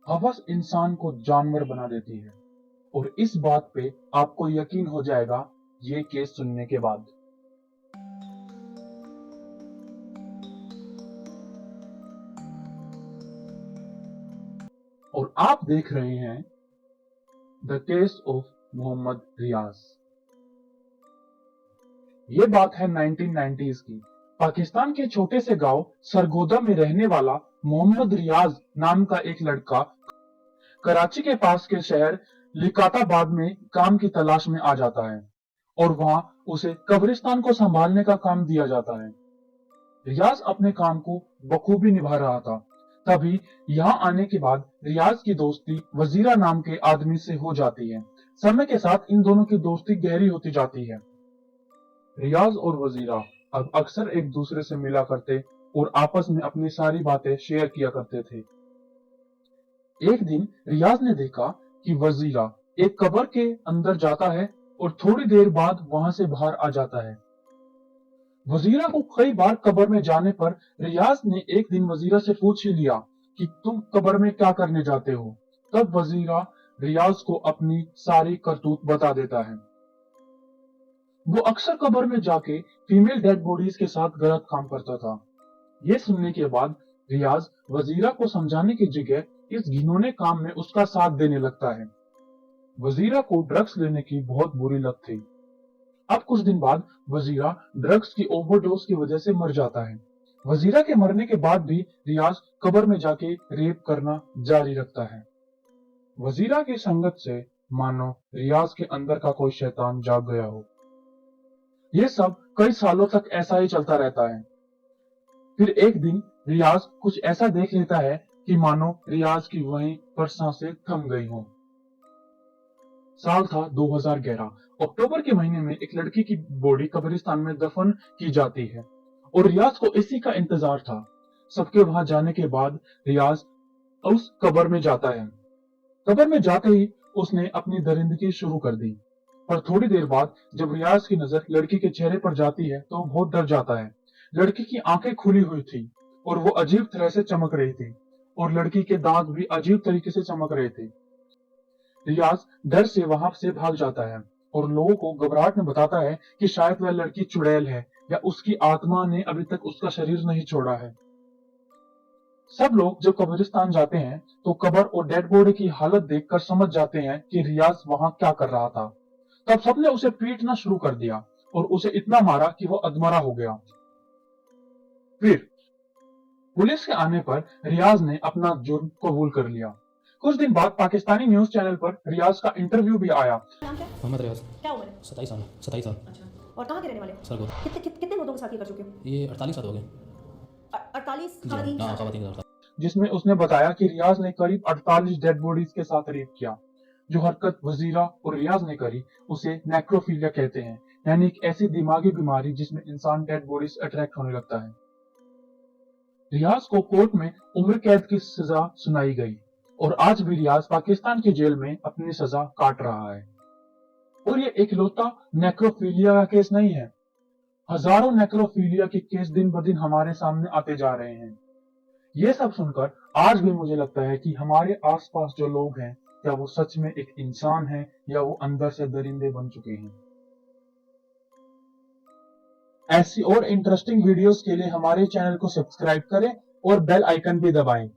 हवस इंसान को जानवर बना देती है और इस बात पे आपको यकीन हो जाएगा ये केस सुनने के बाद। और आप देख रहे हैं द केस ऑफ मोहम्मद रियाज। ये बात है 1990s की। पाकिस्तान के छोटे से गांव सरगोदा में रहने वाला मोहम्मद रियाज नाम का एक लड़का कराची के पास के शहर लिकाताबाद में काम की तलाश में आ जाता है और वहां उसे कब्रिस्तान को संभालने का काम दिया जाता है। रियाज अपने काम को बखूबी निभा रहा था। तभी यहाँ आने के बाद रियाज की दोस्ती वजीरा नाम के आदमी से हो जाती है। समय के साथ इन दोनों की दोस्ती गहरी होती जाती है। रियाज और वजीरा अब अक्सर एक दूसरे से मिला करते और आपस में अपनी सारी बातें शेयर किया करते थे। एक दिन रियाज ने देखा कि वजीरा एक कब्र के अंदर जाता है और थोड़ी देर बाद वहां से बाहर आ जाता है। वजीरा को कई बार कब्र में जाने पर रियाज ने एक दिन वजीरा से पूछ ही लिया कि तुम कब्र में क्या करने जाते हो। तब वजीरा रियाज को अपनी सारी करतूत बता देता है। वो अक्सर कब्र में जाके फीमेल डेड बॉडीज के साथ गलत काम करता था। ये सुनने के बाद रियाज वजीरा को समझाने की जगह इस घिनौने काम में उसका साथ देने लगता है। वजीरा को ड्रग्स लेने की बहुत बुरी लत थी। अब कुछ दिन बाद वजीरा ड्रग्स की ओवरडोज की वजह से मर जाता है। वजीरा के मरने के बाद भी रियाज कब्र में जाके रेप करना जारी रखता है। वजीरा की संगत से मानो रियाज के अंदर का कोई शैतान जाग गया हो। ये सब कई सालों तक ऐसा ही चलता रहता है। फिर एक दिन रियाज कुछ ऐसा देख लेता है कि मानो रियाज की वहीं पर सांसें थम गई हों। साल था 2011। अक्टूबर के महीने में एक लड़की की बॉडी कब्रिस्तान में दफन की जाती है और रियाज को इसी का इंतजार था। सबके वहां जाने के बाद रियाज उस कब्र में जाता है। कब्र में जाते ही उसने अपनी दरिंदगी शुरू कर दी। पर थोड़ी देर बाद जब रियाज की नजर लड़की के चेहरे पर जाती है तो वो बहुत डर जाता है। लड़की की आंखें खुली हुई थी और वो अजीब तरह से चमक रही थी और लड़की के दांत भी अजीब तरीके से चमक रहे थे। रियाज डर से वहां से भाग जाता है और लोगों को घबराहट में बताता है कि शायद वह लड़की चुड़ैल है या उसकी आत्मा ने अभी तक उसका शरीर नहीं छोड़ा है। सब लोग जब कब्रिस्तान जाते हैं तो कब्र और डेड बॉडी की हालत देखकर समझ जाते हैं कि रियाज वहां क्या कर रहा था। तब सबने उसे पीटना शुरू कर दिया और उसे इतना मारा कि वो अधमरा हो गया। फिर पुलिस के आने पर रियाज ने अपना जुर्म कबूल कर लिया। कुछ दिन बाद पाकिस्तानी न्यूज चैनल पर रियाज का इंटरव्यू भी आया। नाम क्या है? मोहम्मद रियाज। क्या उम्र है? 27 साल 27 साल। अच्छा। और कहाँ के रहने वाले? सरगोदा। कितने लोगों के साथ ये कर चुके हो? ये 48 साल हो गए। 48 जी खवातीन के हाँ, साथ? खवातीन के साथ। जिसमें उसने बताया कि रियाज ने करीब 48 डेड बॉडीज के साथ रेप किया। जो हरकत वजीरा और रियाज ने करी उसे नेक्रोफिलिया कहते हैं, यानी एक ऐसी दिमागी बीमारी जिसमें इंसान डेड बॉडीज अट्रैक्ट होने लगता है। रियाज को कोर्ट में उम्र कैद की सजा सुनाई गई और आज भी रियाज पाकिस्तान की जेल में अपनी सजा काट रहा है। और ये इकलौता नेक्रोफिलिया का केस नहीं है। हजारों नेक्रोफिलिया के केस दिन ब दिन हमारे सामने आते जा रहे हैं। ये सब सुनकर आज भी मुझे लगता है कि हमारे आसपास जो लोग हैं क्या वो सच में एक इंसान है या वो अंदर से दरिंदे बन चुके हैं। ऐसी और इंटरेस्टिंग वीडियोस के लिए हमारे चैनल को सब्सक्राइब करें और बेल आइकन भी दबाएं।